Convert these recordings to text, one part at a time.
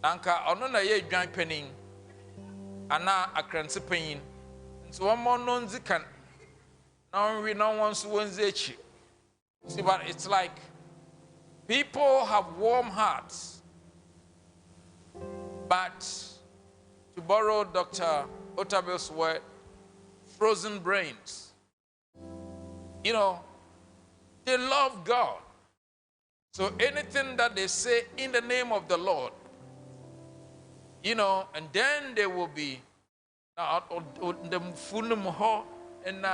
Anka ono na ye dwan panin ana akranse panin so one more nonzi can now we no one so echi. See, but it's like people have warm hearts, but to borrow Dr. Otabel's word, frozen brains. You know, they love God. So anything that they say in the name of the Lord, you know, and then they will be the funum and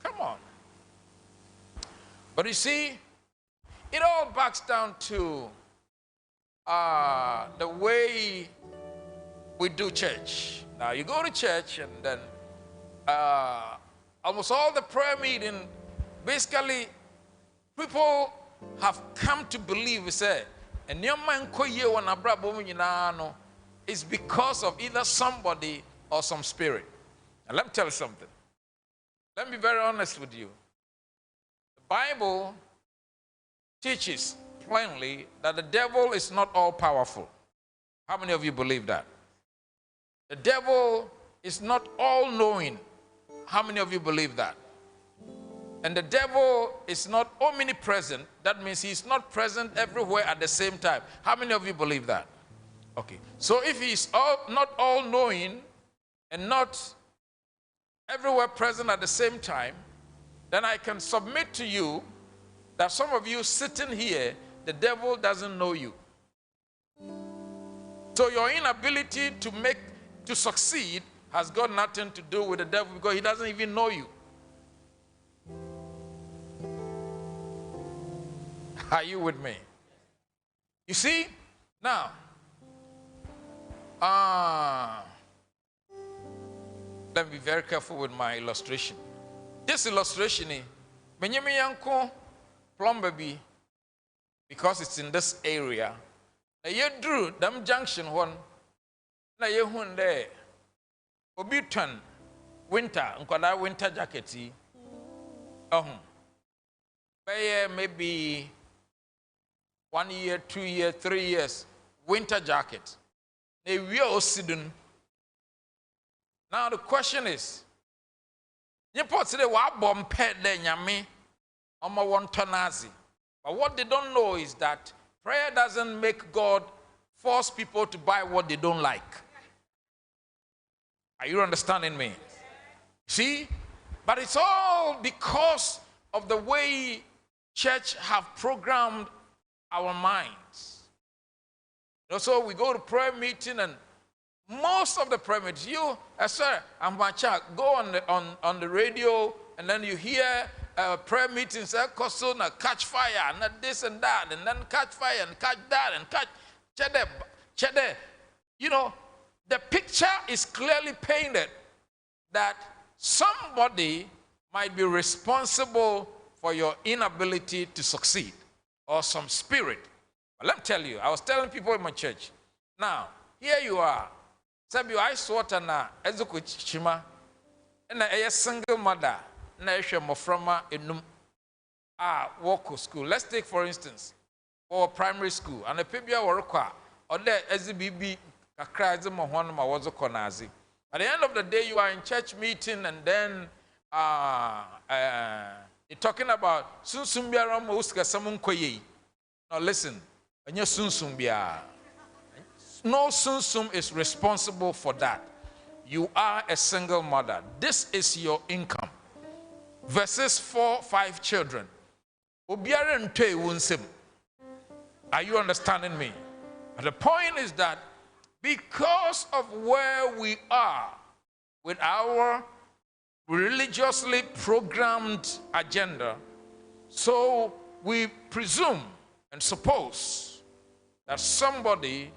come on. But you see, it all backs down to the way we do church. Now you go to church and then almost all the prayer meeting, basically people have come to believe, say, and your man is because of either somebody or some spirit. And let me tell you something. Let me be very honest with you. The Bible teaches plainly that the devil is not all powerful. How many of you believe that? The devil is not all knowing. How many of you believe that? And the devil is not omnipresent. That means he's not present everywhere at the same time. How many of you believe that? Okay. So if he's not all knowing and not everywhere present at the same time, then I can submit to you that some of you sitting here, the devil doesn't know you. So your inability to succeed has got nothing to do with the devil because he doesn't even know you. Are you with me? You see? Now, let me be very careful with my illustration. This illustration is Benyami Yanko plumber bi, because it's in this area. Na ye drew dam junction one. Na ye hun there. Obi turn winter, nkwada winter jacket yi. Maybe 1 year, 2 years, 3 years, winter jacket. They wear osidun. Now the question is, you put today wa bomb pet de nyame omo won tonazi. But what they don't know is that prayer doesn't make God force people to buy what they don't like. Are you understanding me? See? But it's all because of the way church have programmed our minds. So we go to prayer meeting, and most of the prayer meetings, sir, I'm my child, go on the radio, and then you hear prayer meetings, catch fire, and this and that, and then catch fire, and catch that, and catch chede. You know, the picture is clearly painted that somebody might be responsible for your inability to succeed, or some spirit. But let me tell you, I was telling people in my church, now, here you are. Sabi I sort na ezuko chima na a single mother na ehwe moframa enum walk school. Let's take for instance for primary school and a pebia workwa or there ezibibi kakra ezimo hono ma wozo konazi. At the end of the day, you are in church meeting, and then you're talking about sunsumbiara mo uska samun koye. Now listen, anya sunsumbia. No sunsum is responsible for that. You are a single mother. This is your income. Verses 4, 5 children. Obiara nte wunsim. Are you understanding me? But the point is that because of where we are with our religiously programmed agenda, so we presume and suppose that somebody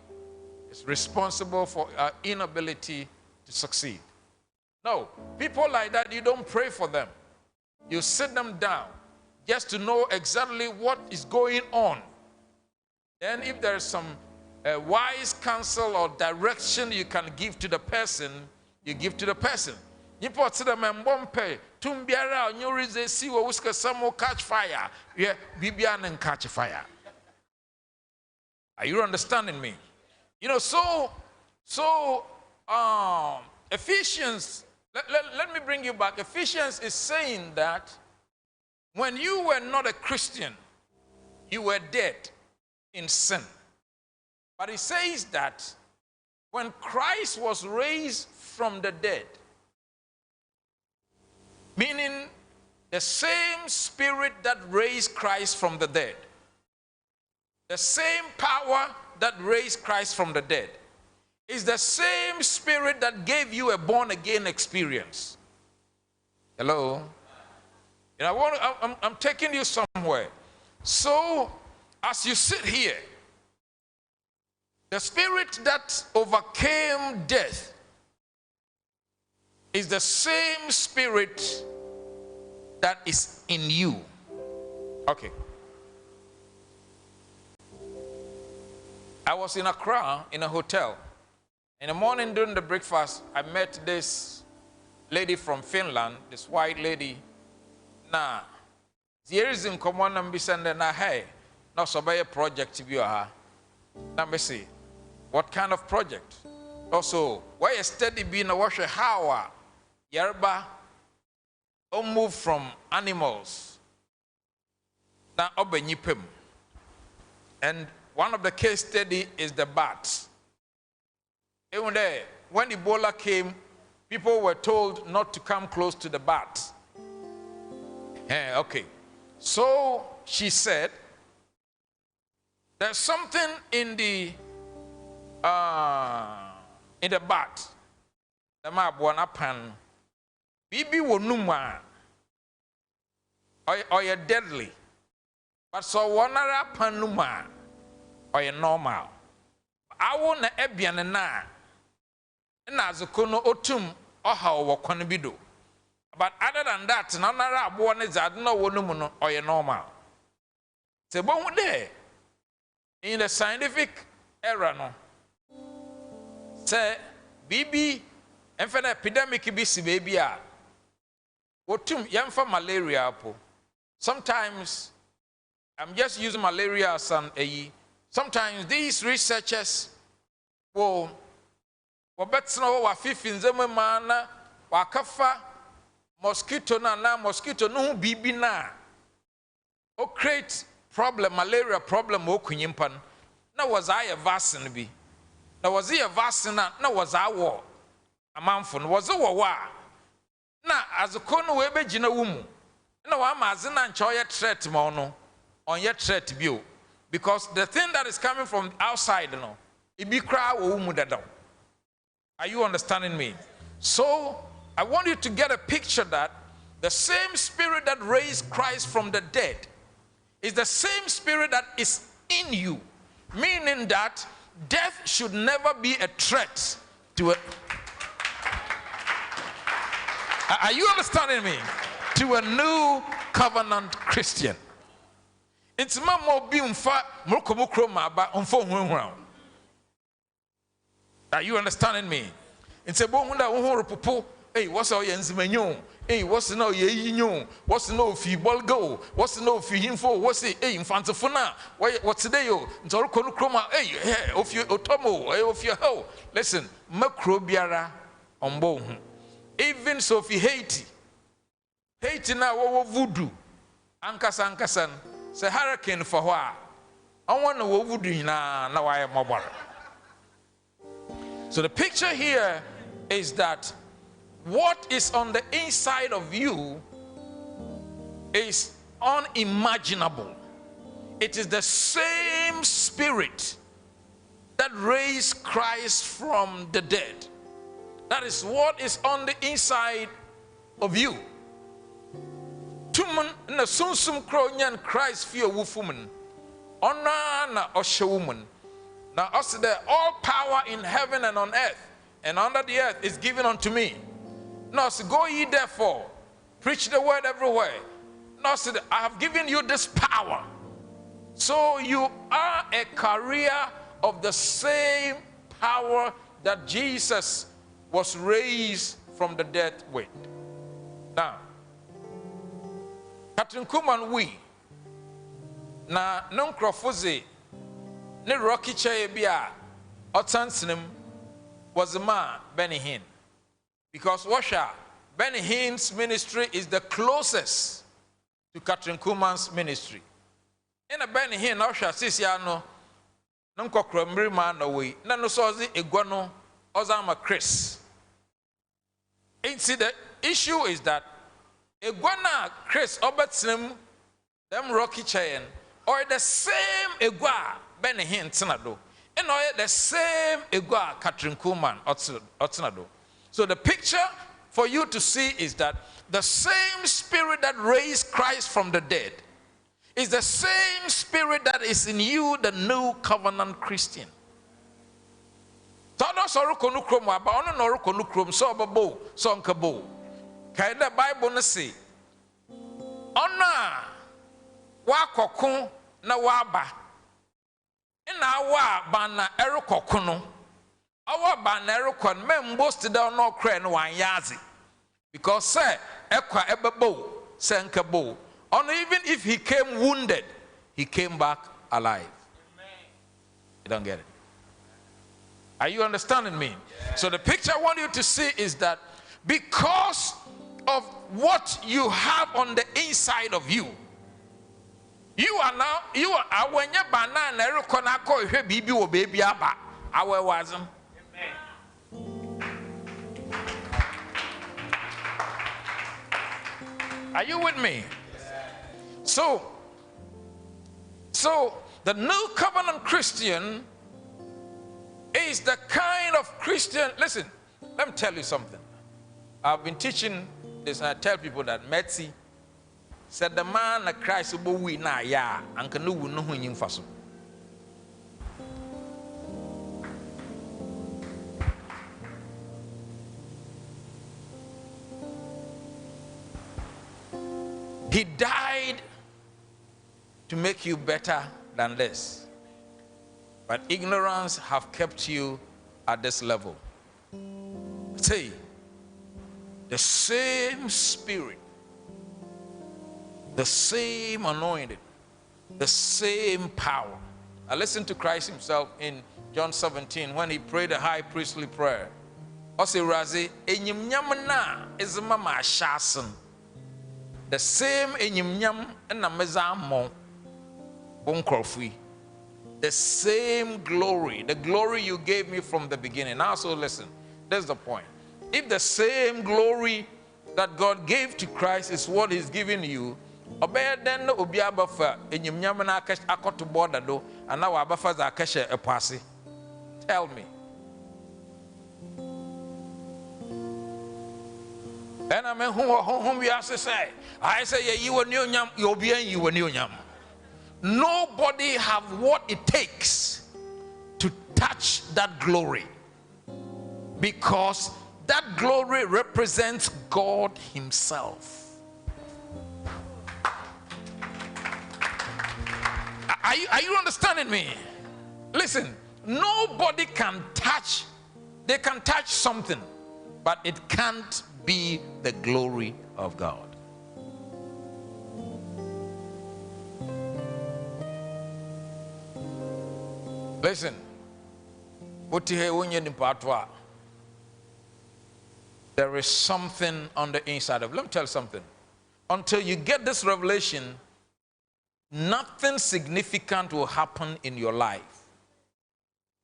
is responsible for our inability to succeed. No, people like that, you don't pray for them. You sit them down just to know exactly what is going on. Then if there is some wise counsel or direction you can give to the person, you give to the person. You put to the membompe, tumbiara, nyurize si wo uska samo catch fire. Yeah, bibian and catch fire. Are you understanding me? You know, Ephesians, let me bring you back. Ephesians is saying that when you were not a Christian, you were dead in sin. But it says that when Christ was raised from the dead, meaning the same spirit that raised Christ from the dead, the same power that raised Christ from the dead, is the same spirit that gave you a born-again experience. Hello? You know, I'm taking you somewhere. So, as you sit here, the spirit that overcame death is the same spirit that is in you. Okay. I was in Accra in a hotel. In the morning during the breakfast, I met this lady from Finland, this white lady. Now, there is in common and be sending a hey, not so by a project to be a Let me see. What kind of project? Also, why a steady being a washer how yerba or move from animals now obenyipim. And one of the case study is the bats. Even there, when Ebola came, people were told not to come close to the bats. Okay. So she said, there's something in the bat. The map one pan. Bibi wonuma. Or you're deadly. But so one panuma. Or you're normal. I want na ebian na. Na zukono otum oha wakwana bido. But other than that, nanara abuwa ne zadno wonumuno or you're normal. Se bon there. In the scientific era no. Say BB enfana epidemic bi si baby a. Wotum yamfa malaria po. Sometimes I'm just using malaria as an AE. Sometimes these researchers will wabetsno wa fifin zema mana wakafa mosquito na mosquito no bibi na o create problem malaria problem o kunyimpan na was I a vaccine bi na was a vaccine na was I war amanfo no was wo wa na azukono we begina wumu na wa mazina nchoye threat mo no onye threat bio. Because the thing that is coming from outside, you know, it be cry. Are you understanding me? So I want you to get a picture that the same spirit that raised Christ from the dead is the same spirit that is in you, meaning that death should never be a threat to a. Are you understanding me? To a new covenant Christian. It's more being fat, are you understanding me? It's a bon popo. Hey, what's all your enzyme? Hey, what's no ye? What's no feeble go? What's no fee info? What's it? Hey, infant of funa. What's today? It's all chroma. Hey, of your otomo, of your hoe. Listen, macrobiara on bone. Even so, if you hate now, voodoo. Ankasan. Say hurricane for what? I want to what would you now I am mobile. So the picture here is that what is on the inside of you is unimaginable. It is the same spirit that raised Christ from the dead. That is what is on the inside of you. Tumun na sunsum kronyan Christ fear wufuman. Ona na oshawuman. Now us there all power in heaven and on earth and under the earth is given unto me. Now so go ye therefore, preach the word everywhere. Now so I have given you this power. So you are a carrier of the same power that Jesus was raised from the dead with. Now, Catherine Kuman we na nonkrofose ne Rocky chair bia otansenem was the man Benny Hinn. Because Washa, Benny Hinn's ministry is the closest to Catherine Kuhlman's ministry. In a Benny Hinn, Washa Sisiano, Nunkokro Mrima no way, Nano Sozi Iguano, Ozama Chris. See, the issue is that Iguana Chris Obertsim, them Rocky Chain, or the same Igua Benny Hinn Tsanado, and or the same Igua Catherine Kuhlman Otsanado. So the picture for you to see is that the same spirit that raised Christ from the dead is the same spirit that is in you, the new covenant Christian. Todo soru konu krom aba ono noru konu krom so babo so nkabo. Kai the Bible no say ona wa kokon na wa ba. Ina wa ba na eru kokon. Awa ba na eru kon membost da no kra no wan yazi. Because say ekwa ebebo say nkabo. Ono even if he came wounded, he came back alive. Amen. You don't get it. Are you understanding me? Yeah. So the picture I want you to see is that because of what you have on the inside of you, you are when you banana rekonako he bibi o baby aba awe wasm. Are you with me? Yeah. So the new covenant Christian is the kind of Christian. Listen, let me tell you something. I've been teaching this and I tell people that Metsi said the man that Christ will we na ya and can no him faso. He died to make you better than this. But ignorance have kept you at this level. Say, the same spirit, the same anointing, the same power. I listened to Christ himself in John 17 when he prayed a high priestly prayer. Ose razi enyim nyam na ezema ma shasen. The same enyim nyam na meza mo bonkrofui. The same glory, the glory you gave me from the beginning. Now, so listen, there's the point. If the same glory that God gave to Christ is what he's giving you, then obi abafa enyim nyam na akoto border do and now abafa za akeshe epasi. Tell me. And I mean whom we have to say. I say you were new nyam, you be you were new nyam. Nobody have what it takes to touch that glory, because that glory represents God himself. Are you understanding me? Listen, nobody can touch, they can touch something, but it can't be the glory of God. Listen, there is something on the inside of. Let me tell you something. Until you get this revelation, nothing significant will happen in your life.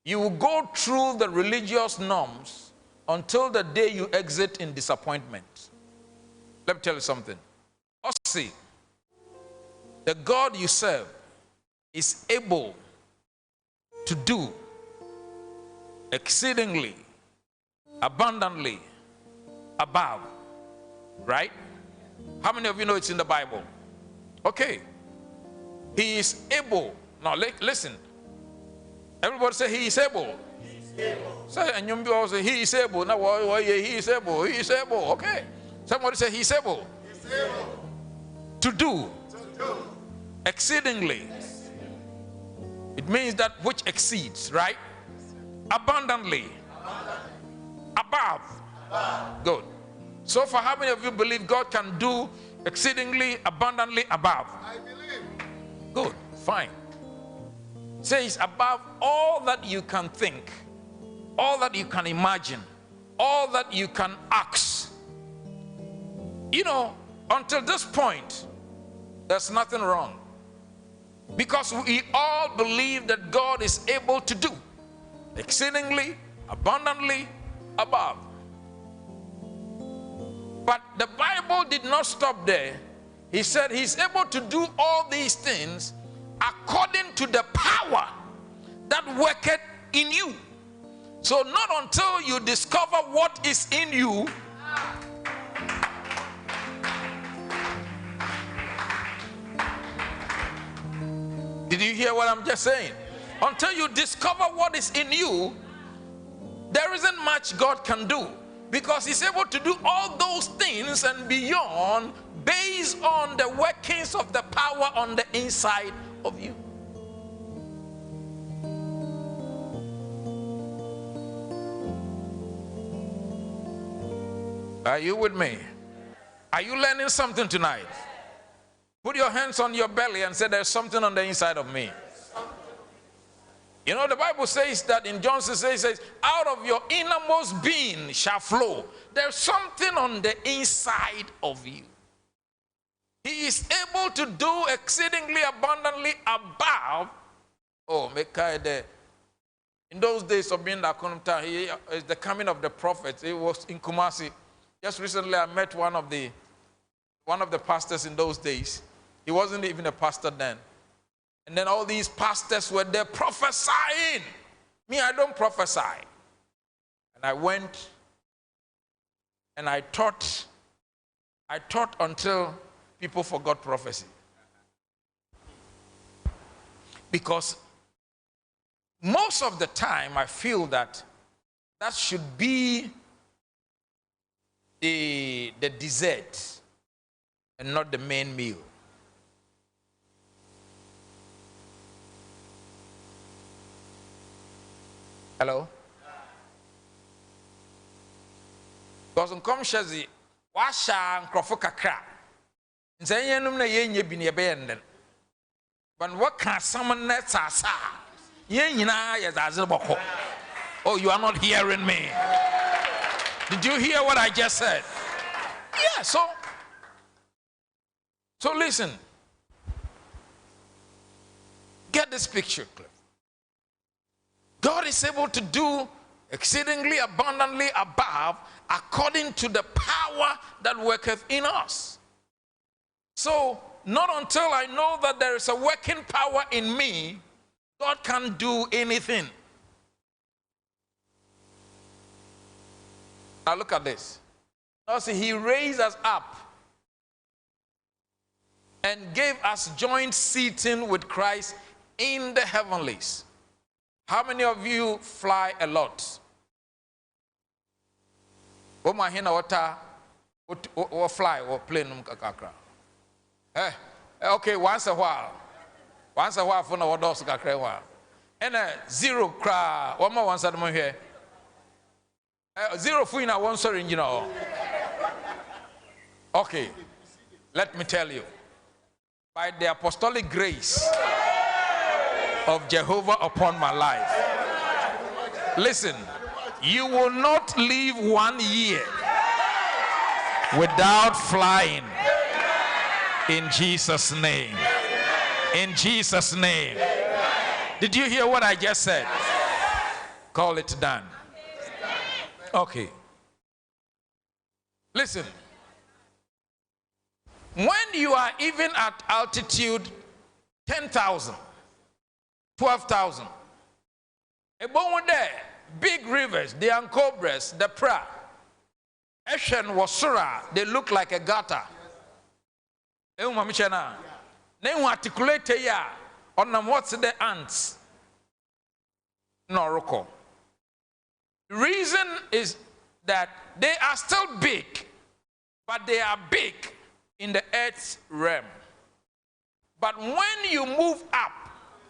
You will go through the religious norms until the day you exit in disappointment. Let me tell you something. See, the God you serve is able to do exceedingly, abundantly, above. Right? How many of you know it's in the Bible? Okay. He is able. Now listen. Everybody say he is able. He is able. Say, and you also he is able. Now he is able. He is able. Okay. Somebody say he is able. He is able. To do. Exceedingly. It means that which exceeds, right? Abundantly. Above. Good. So for how many of you believe God can do exceedingly, abundantly above? I believe. Good. Fine. says above all that you can think, all that you can imagine, all that you can ask. You know, until this point, there's nothing wrong. Because we all believe that God is able to do exceedingly, abundantly, above. But the Bible did not stop there. He said he's able to do all these things according to the power that worketh in you. So not until you discover what is in you, did you hear what I'm just saying? Until you discover what is in you, there isn't much God can do, because he's able to do all those things and beyond based on the workings of the power on the inside of you. Are you with me? Are you learning something tonight? Put your hands on your belly and say, there's something on the inside of me. You know, the Bible says that in John 6, it says, out of your innermost being shall flow. There's something on the inside of you. He is able to do exceedingly abundantly above. Oh, in those days of being the coming of the prophets, it was in Kumasi. Just recently, I met one of the pastors in those days. He wasn't even a pastor then. And then all these pastors were there prophesying. Me, I don't prophesy. And I went and I taught until people forgot prophecy. Because most of the time, I feel that should be the dessert and not the main meal. Hello? Because in Komshazi, washa nkrofo kakra. Nse yenum na yenye bi ne be yenden. But what can someone net sasa? Yen nyina ye zaze boko. Oh, you are not hearing me. Did you hear what I just said? Yeah, so listen. Get this picture clear. God is able to do exceedingly abundantly above according to the power that worketh in us. So, not until I know that there is a working power in me, God can do anything. Now look at this. Now see, he raised us up and gave us joint seating with Christ in the heavenlies. How many of you fly a lot? Or fly or plane? Okay, once a while for no dos kakra. And zero cra. One more once at my here. Zero fui na one sorry, you know. Okay, let me tell you. By the apostolic grace of Jehovah upon my life, listen, you will not live 1 year without flying. In Jesus' name. In Jesus' name. Did you hear what I just said? Call it done. Okay. Listen. When you are even at altitude 10,000, 12,000, above there, big rivers, the Ankobres, the Pra, Eshen, Wasura, they look like a gutter. They articulate ya on them. What's the ants? No, Roko. The reason is that they are still big, but they are big in the earth's realm. But when you move up,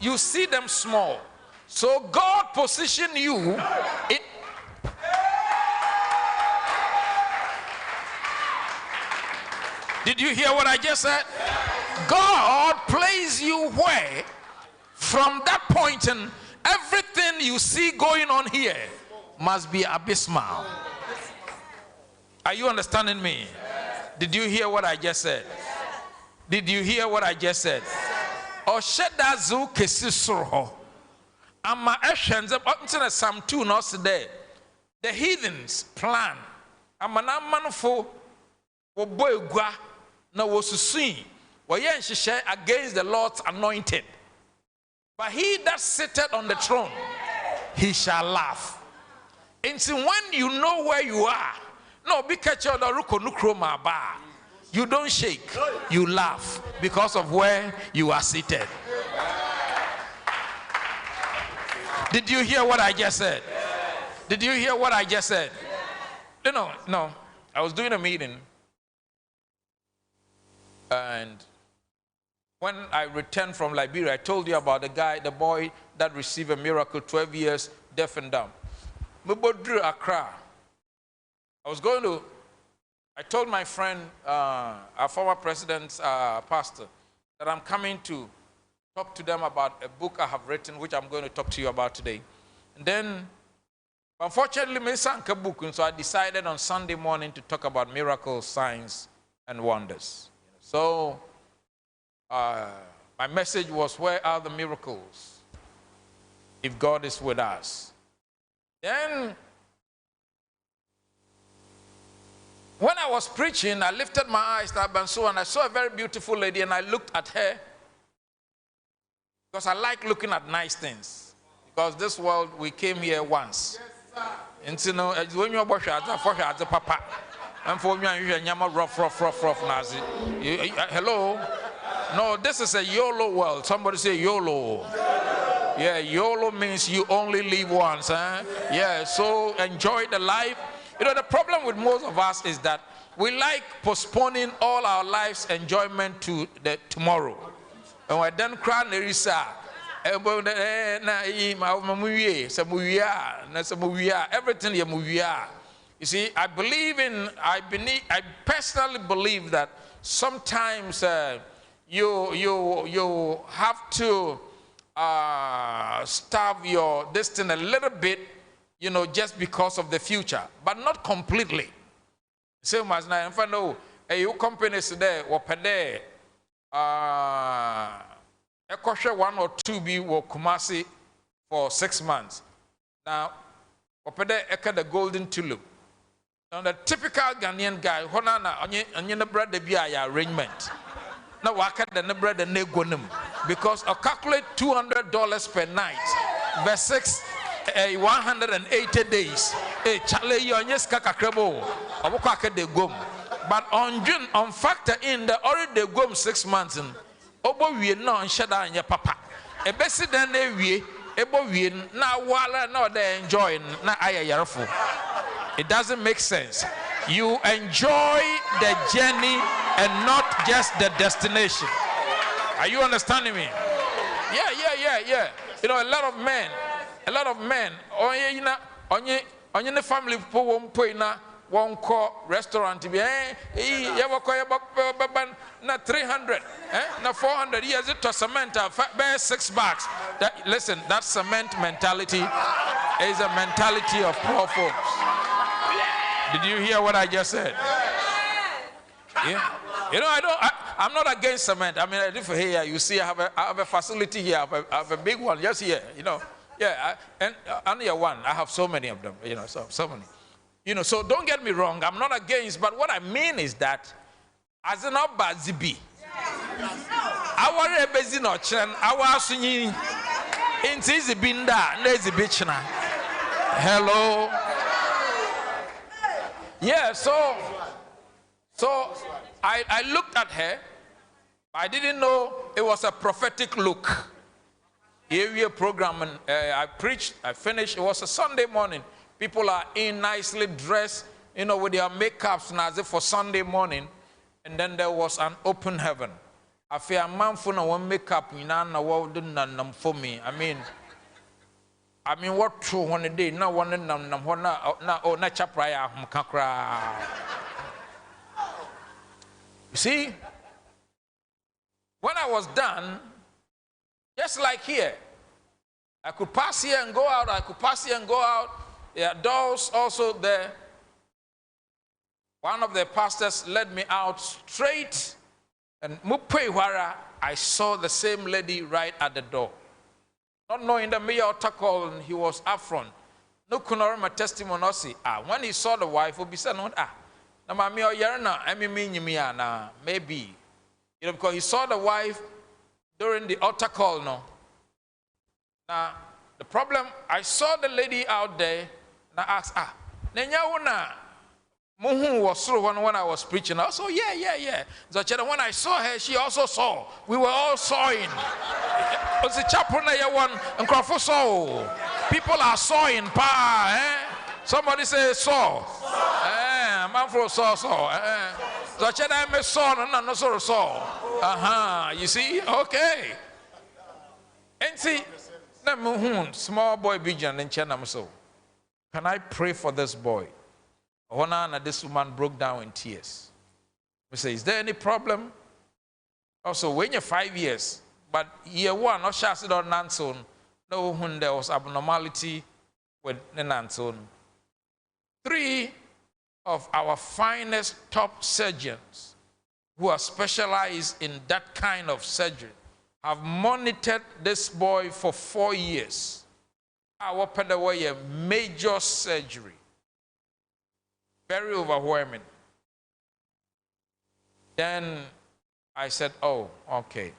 you see them small. So God positioned you in. Did you hear what I just said? God placed you where from that point in, everything you see going on here must be abysmal. Are you understanding me? Did you hear what I just said? Did you hear what I just said? Oshadazu kesisro. Ama eshenze until Psalm 2 no today. The heathens plan. Amana manfo wo boegua na wo susui. Wo yen hihye against the Lord's anointed. But he that sitteth on the throne, he shall laugh. And see, when you know where you are, no, because you don't shake, you laugh because of where you are seated. Did you hear what I just said? Did you hear what I just said? No. I was doing a meeting, and when I returned from Liberia, I told you about the boy that received a miracle, 12 years, deaf and dumb. Accra. I told my friend, our former president's pastor, that I'm coming to talk to them about a book I have written, which I'm going to talk to you about today. And then, unfortunately, I sank a book, and so I decided on Sunday morning to talk about miracles, signs, and wonders. So, my message was, where are the miracles if God is with us? Then, when I was preaching, I lifted my eyes to Abanso, and I saw a very beautiful lady, and I looked at her because I like looking at nice things. Because this world, we came here once. And you know, when you're papa, and for me, I'm rough, Nazi. Hello? No, this is a YOLO world. Somebody say YOLO. Yeah, YOLO means you only live once. Huh? Yeah, so enjoy the life. You know, the problem with most of us is that we like postponing all our life's enjoyment to the tomorrow. And we're done crying, everything you see, I personally believe that sometimes you have to starve your destiny a little bit, you know, just because of the future, but not completely. Same as now, if I know a companies today were per day, a kosher 1 or 2 be will Kumasi for 6 months. Now, per day, the golden tulip. Now, the typical Ghanaian guy, Honana, bread the BI arrangement. Now, waka the bread the negonum because I calculate $200 per night versus 180 days. Chale yonyes kakakrebo. Abukaka de gum. But on June, on factor in the already de gum 6 months in. Obo we no shada anya papa. E besi den na wie, ebo wie na wala na they enjoying na aya yarfo. It doesn't make sense. You enjoy the journey and not just the destination. Are you understanding me? Yeah. You know, a lot of men, onye the family people won't pay na one call restaurant be na 300 na 400 years it to cement bear $6. Listen, that cement mentality is a mentality of poor folks. Did you hear what I just said? Yeah. You know, I'm not against cement. I mean, if here you see, I have a facility here. I have a big one just here. You know, yeah. And only one. I have so many of them. You know, so many. You know, so don't get me wrong. I'm not against, but what I mean is that as an obazibi, our bezino chen, our sunyi, intizi binda, nezi bichna. Hello. Yeah, so I looked at her. I didn't know it was a prophetic look. Here we are programming. I preached, I finished. It was a Sunday morning. People are in nicely dressed, you know, with their makeups and as if for Sunday morning. And then there was an open heaven. I feel a man for no one makeup in a world for me. I mean, what true one a day? No one na chapraya kakra. You see, when I was done, Just like here. I could pass here and go out. I could pass here and go out. There are doors also there. One of the pastors led me out straight, and Mupewara, I saw the same lady right at the door. Not knowing that me or tackle, he was up front. No kunor my testimony. When he saw the wife, he said, "No, na mami o yerna, na maybe." You know, because he saw the wife during the altar call. No. Now the problem, I saw the lady out there, and I asked, "Nenya una muhu was through when I was preaching." I said, yeah. So when I saw her, she also saw. We were all sawing. It was a chapel na one and crawford saw. People are sawing, Somebody say saw. Man from saw. So I may saw, no sort of saw. You see? Okay. And see, small boy bijan and chenam so. Can I pray for this boy? And this woman broke down in tears. We say, is there any problem? Also, when you're 5 years, but year one, no chassis or nanson, no when there was abnormality with the nanson. 3 of our finest top surgeons who are specialized in that kind of surgery have monitored this boy for 4 years. Our away a major surgery. Very overwhelming. Then I said, oh, okay.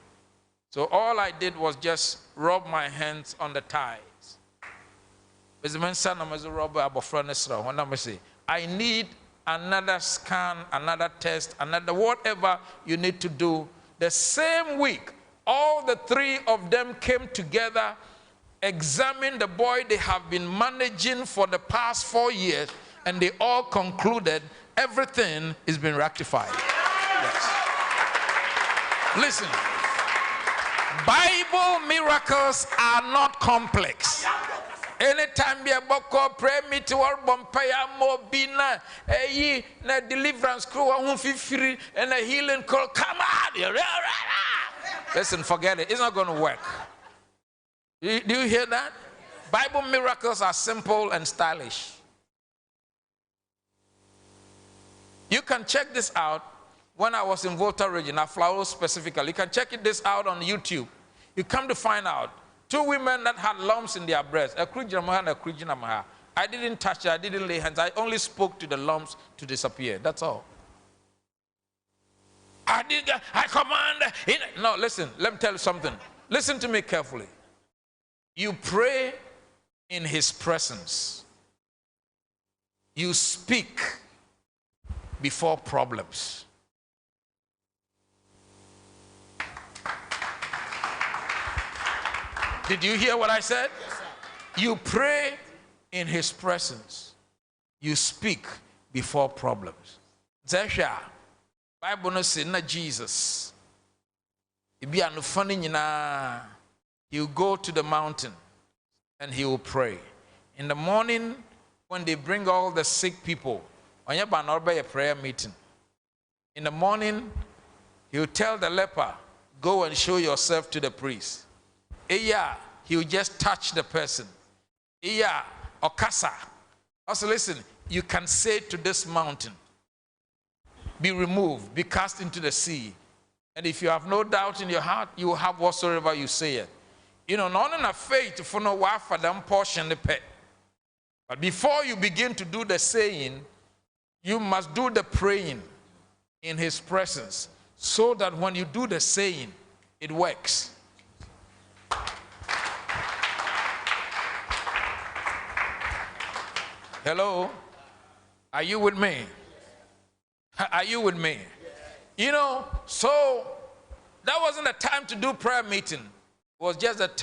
So all I did was just rub my hands on the thighs. I need another scan, another test, another whatever you need to do. The same week, all the 3 of them came together, examined the boy they have been managing for the past 4 years, and they all concluded everything is being rectified. Yes. Listen, Bible miracles are not complex. Anytime you boko pray me to our bompaya mobina, na deliverance crew free and a healing call, come on. Listen, forget it. It's not going to work. Do you hear that? Bible miracles are simple and stylish. You can check this out. When I was in Volta region, Aflao specifically, you can check this out on YouTube. You come to find out 2 women that had lumps in their breasts, a Krijinamaha and a Krijinamaha. I didn't touch it, I didn't lay hands, I only spoke to the lumps to disappear. That's all. I command. No, listen, let me tell you something. Listen to me carefully. You pray in his presence. You speak before problems. Did you hear what I said? Yes, sir. You pray in his presence. You speak before problems. Zesha, Bible no say na Jesus. Ibi anu funny nyina. He will go to the mountain and he will pray. In the morning, when they bring all the sick people, on your banorbe a prayer meeting. In the morning, he will tell the leper, go and show yourself to the priest. He will just touch the person. Okasa. Also listen, you can say to this mountain, be removed, be cast into the sea. And if you have no doubt in your heart, you will have whatsoever you say it. You know, not in a faith for no wife for them portion the pet. But before you begin to do the saying, you must do the praying in his presence, so that when you do the saying, it works. Hello? Are you with me? Are you with me? You know, so that wasn't a time to do prayer meeting. It was just a time